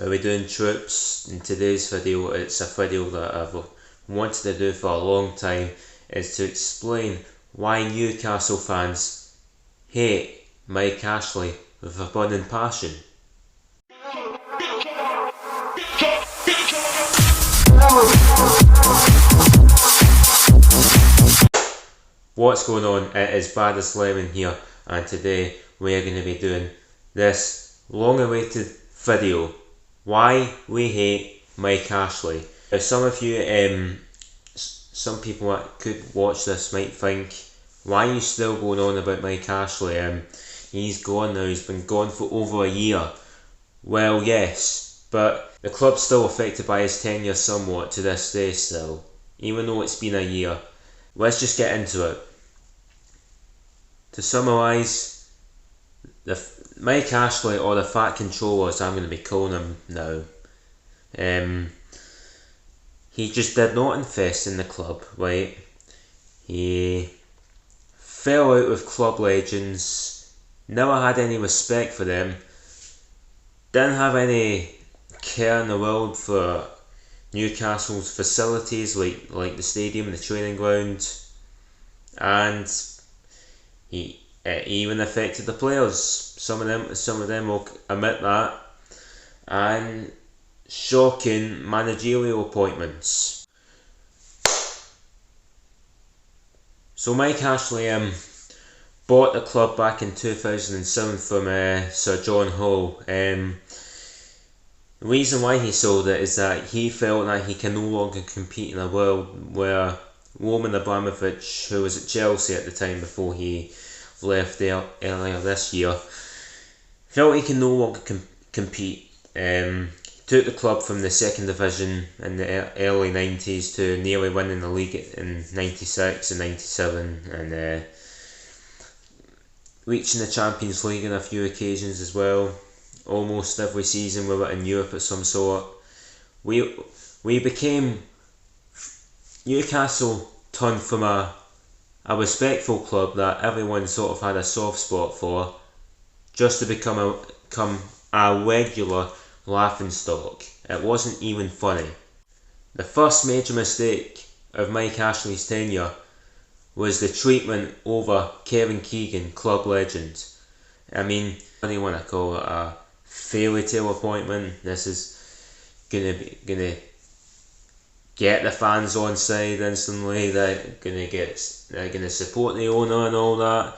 How we doing, troops? In today's video, it's a video that I've wanted to do for a long time, is to explain why Newcastle fans hate Mike Ashley with a burning passion. What's going on? It is Bad as Lemon here, and today we are going to be doing this long awaited video. Why we hate Mike Ashley. Now, some of you, some people that could watch this might think, why are you still going on about Mike Ashley? He's gone now, he's been gone for over a year. Well, yes, but the club's still affected by his tenure somewhat to this day still, even though it's been a year. Let's just get into it. To summarise, Mike Ashley, or the Fat Controller as I'm going to be calling him now, he just did not invest in the club, right? He fell out with club legends, never had any respect for them, didn't have any care in the world for Newcastle's facilities like the stadium and the training ground, and he even affected the players. Some of them will admit that, and shocking managerial appointments. So Mike Ashley bought the club back in 2007 from Sir John Hall. The reason why he sold it is that he felt that he can no longer compete in a world where Roman Abramovich, who was at Chelsea at the time before he left there earlier this year, felt he can no longer compete. He took the club from the second division in the early 90s to nearly winning the league in 96 and 97, and reaching the Champions League on a few occasions as well. Almost every season we were in Europe of some sort. We became, Newcastle turned from a respectful club that everyone sort of had a soft spot for, just to become a regular laughingstock. It wasn't even funny. The first major mistake of Mike Ashley's tenure was the treatment over Kevin Keegan, club legend. I mean, what do you want to call it? A fairy tale appointment? This is gonna get the fans on side instantly. They're gonna support the owner and all that.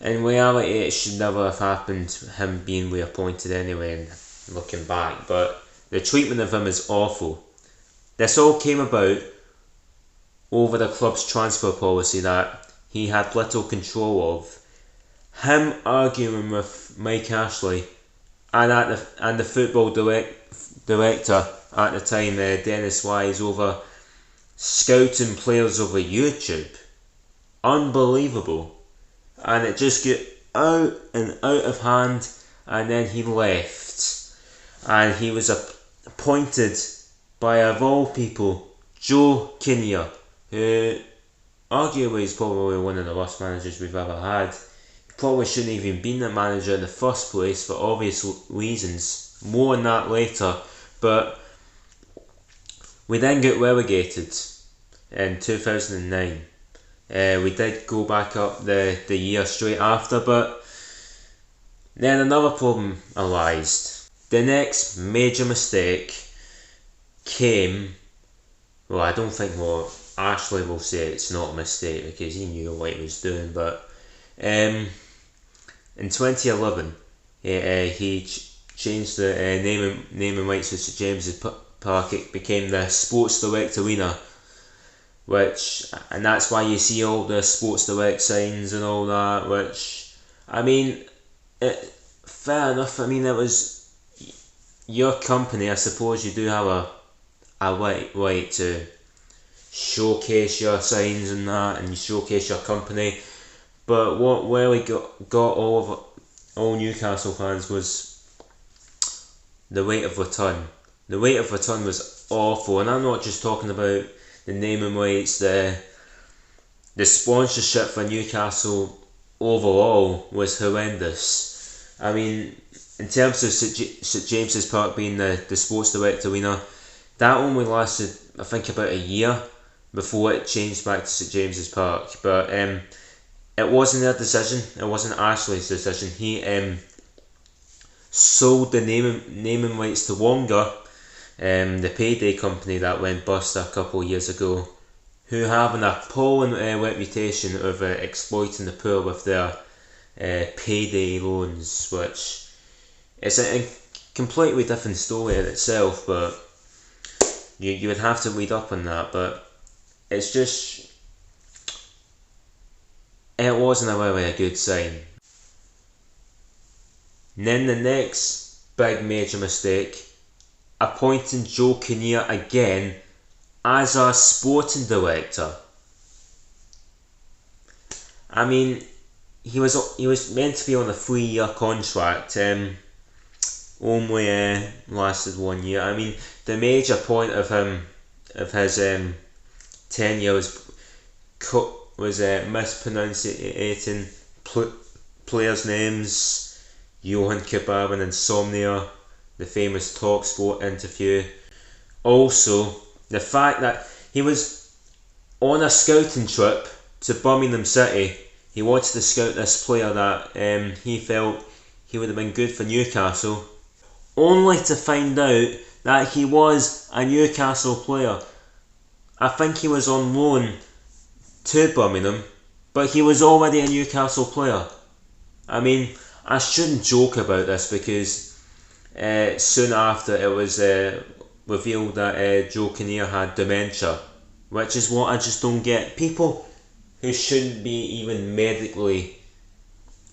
In reality, it should never have happened, him being reappointed anyway, and looking back, but the treatment of him is awful. This all came about over the club's transfer policy that he had little control of. Him arguing with Mike Ashley and the football director at the time, Dennis Wise, over scouting players over YouTube. Unbelievable. And it just got out and out of hand, and then he left. And he was appointed by, of all people, Joe Kinnear, who arguably is probably one of the worst managers we've ever had. He probably shouldn't have even been the manager in the first place for obvious reasons. More on that later. But we then got relegated in 2009. We did go back up the year straight after, but then another problem arised. The next major mistake came, well, I don't think Ashley will say it's not a mistake because he knew what he was doing, but in 2011 he changed the naming rights to St James's Park. It became the Sports Direct Arena, and that's why you see all the Sports Direct signs and all that, which, I mean, fair enough. I mean, it was your company. I suppose you do have a right to showcase your signs and that, and you showcase your company. But what really got all Newcastle fans was the rate of return. The rate of return was awful, and I'm not just talking about the naming rights. The sponsorship for Newcastle overall was horrendous. I mean, in terms of St James's Park being the Sports Direct Arena, that only lasted, I think, about a year before it changed back to St James's Park. But it wasn't their decision. It wasn't Ashley's decision. He sold the naming rights to Wonga, the payday company that went bust a couple of years ago, who have an appalling reputation of exploiting the poor with their payday loans, which is a completely different story in itself, but you would have to read up on that. But it's just, it wasn't really a good sign. And then the next big major mistake, appointing Joe Kinnear again as our sporting director. I mean, he was meant to be on a 3-year contract. Only lasted 1 year. I mean, the major point of his tenure was mispronouncing players' names. Johan Kebab and Insomnia, the famous TalkSport interview. Also, the fact that he was on a scouting trip to Birmingham City. He wanted to scout this player that he felt he would have been good for Newcastle, only to find out that he was a Newcastle player. I think he was on loan to Birmingham, but he was already a Newcastle player. I mean, I shouldn't joke about this because soon after it was revealed that Joe Kinnear had dementia, which is what I just don't get. People who shouldn't be even medically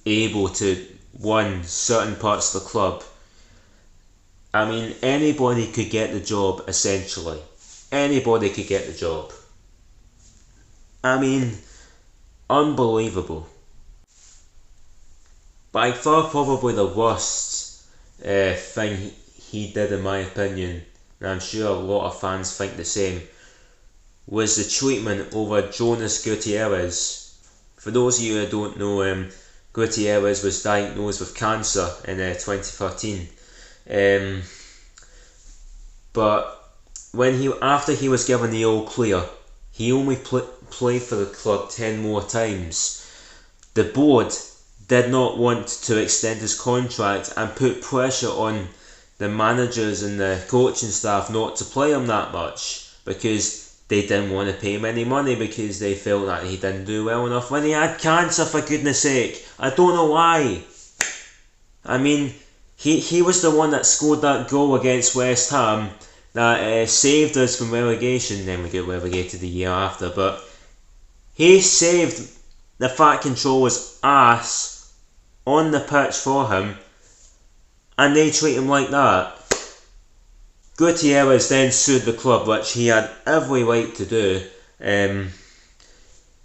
able to run certain parts of the club. I mean, anybody could get the job, essentially. Anybody could get the job. I mean, unbelievable. By far probably the worst thing he did, in my opinion, and I'm sure a lot of fans think the same, was the treatment over Jonas Gutierrez. For those of you who don't know, Gutierrez was diagnosed with cancer in 2013. But after he was given the all clear, he only played for the club 10 more times. The board did not want to extend his contract and put pressure on the managers and the coaching staff not to play him that much, because they didn't want to pay him any money because they felt that he didn't do well enough when he had cancer, for goodness sake. I don't know why. I mean, he was the one that scored that goal against West Ham that saved us from relegation. Then we got relegated the year after, but he saved the Fat Controller's ass on the pitch for him, and they treat him like that. Gutierrez then sued the club, which he had every right to do.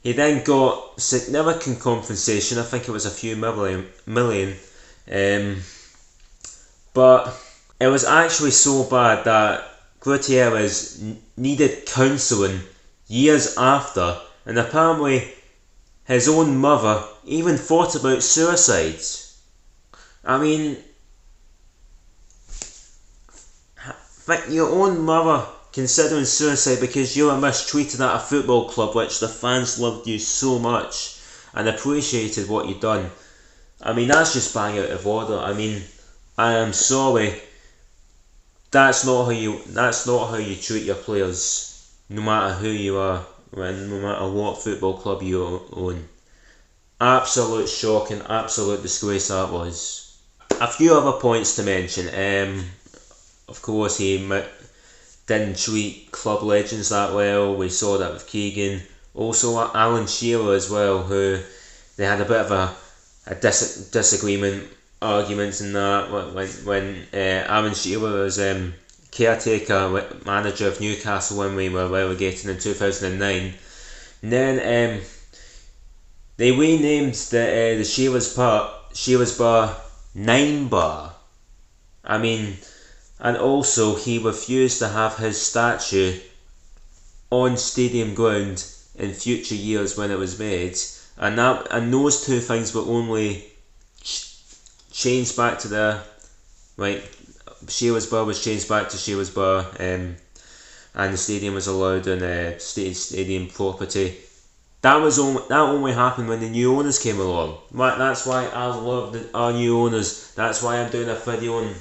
He then got significant compensation. I think it was a few million. But it was actually so bad that Gutierrez needed counselling years after, and apparently his own mother even thought about suicide. I mean, your own mother considering suicide because you were mistreated at a football club which the fans loved you so much and appreciated what you'd done. I mean, that's just bang out of order. I mean, I am sorry. That's not how you treat your players, no matter who you are, and no matter what football club you own. Absolute shock and absolute disgrace that was. A few other points to mention. Of course, he didn't treat club legends that well. We saw that with Keegan. Also, Alan Shearer as well, who they had a bit of a disagreement, arguments in that when Alan Shearer was caretaker manager of Newcastle when we were relegated in 2009. And then they renamed the Shearer's Bar 9 Bar. I mean, and also he refused to have his statue on stadium ground in future years when it was made, and those two things were only changed back to the Like, Shearers Bar was changed back to Shearers Bar, and the stadium was allowed on state stadium property. That only happened when the new owners came along. That's why I love our new owners. That's why I'm doing a video on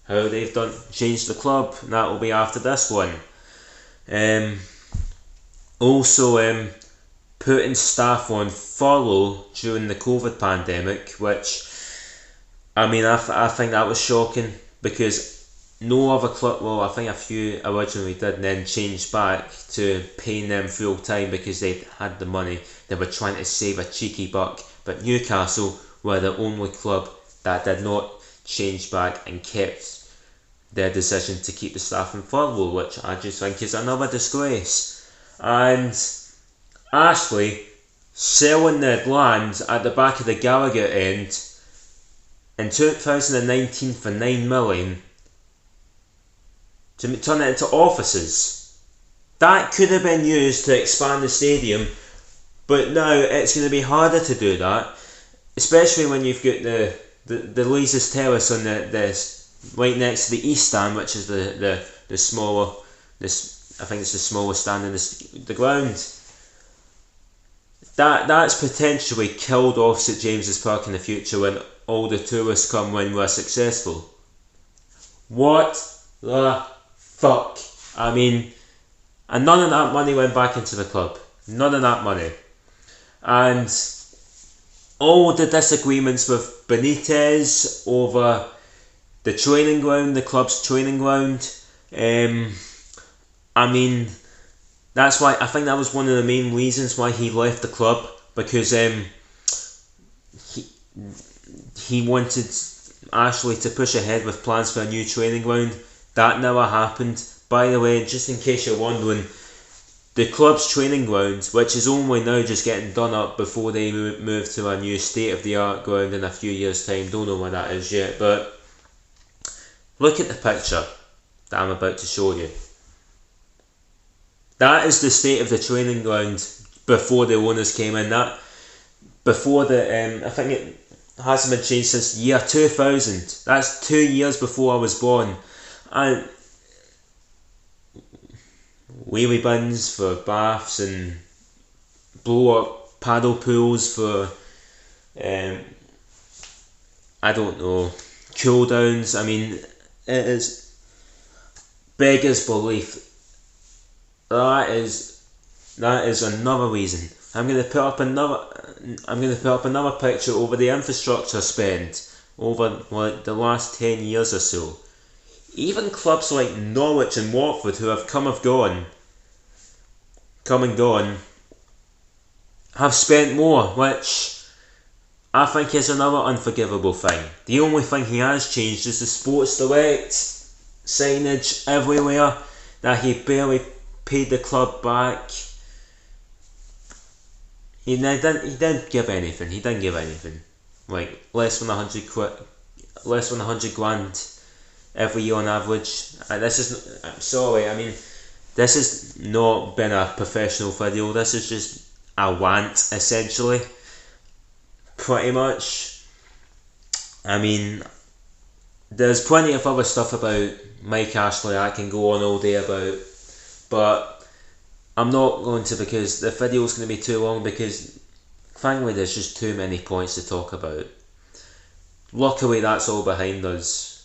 how they've changed the club. And that will be after this one. Also, putting staff on furlough during the COVID pandemic, which, I think that was shocking, because no other club, well, I think a few originally did and then changed back to paying them full time because they had the money. They were trying to save a cheeky buck, but Newcastle were the only club that did not change back and kept their decision to keep the staff in furlough, which I just think is another disgrace. And Ashley selling the land at the back of the Gallagher end in 2019 for 9 million to turn it into offices. That could have been used to expand the stadium, but now it's going to be harder to do that, especially when you've got the Leazes Terrace on the right next to the East Stand, which is the smaller, I think it's the smallest stand in the ground. That's potentially killed off St James's Park in the future when all the tourists come when we're successful. What the fuck? And none of that money went back into the club. None of that money. And all the disagreements with Benitez over the training ground, the club's training ground. That's why I think that was one of the main reasons why he left the club, because he wanted Ashley to push ahead with plans for a new training ground. That never happened. By the way, just in case you're wondering, the club's training ground, which is only now just getting done up before they move to a new state-of-the-art ground in a few years' time. Don't know where that is yet, but look at the picture that I'm about to show you. That is the state of the training ground before the owners came in. That before I think it hasn't been changed since year 2000. That's 2 years before I was born. And wheelie bins for baths and blow up paddle pools for I don't know, cool downs. It is beggars belief. That is another reason. I'm gonna put up another picture over the infrastructure spend over the last 10 years or so. Even clubs like Norwich and Watford, who have come and gone, have spent more, which I think is another unforgivable thing. The only thing he has changed is the Sports Direct signage everywhere, that he barely paid the club back. He didn't give anything. He didn't give anything. Like less than 100 grand every year on average. And this is, I'm sorry, this has not been a professional video. This is just a rant, essentially. Pretty much. There's plenty of other stuff about Mike Ashley I can go on all day about, but I'm not going to, because the video is going to be too long, because frankly there's just too many points to talk about. Luckily that's all behind us.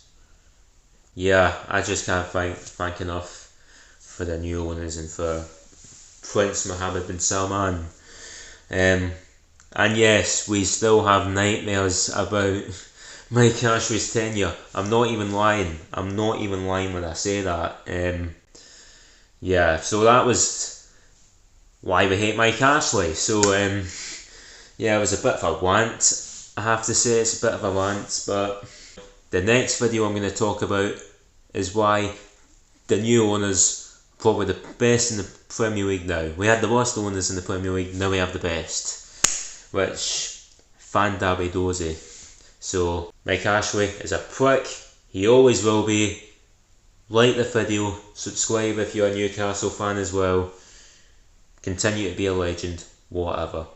Yeah, I just can't thank enough for the new owners and for Prince Mohammed bin Salman. And yes, we still have nightmares about Mike Ashley's tenure. I'm not even lying when I say that. Yeah, so that was why we hate Mike Ashley. So yeah, it was a bit of a rant. I have to say it's a bit of a rant, but the next video I'm going to talk about is why the new owners probably the best in the Premier League now. We had the worst owners in the Premier League, now we have the best, which fan Derby dozy. So Mike Ashley is a prick, he always will be. Like the video, subscribe if you're a Newcastle fan as well. Continue to be a legend, whatever.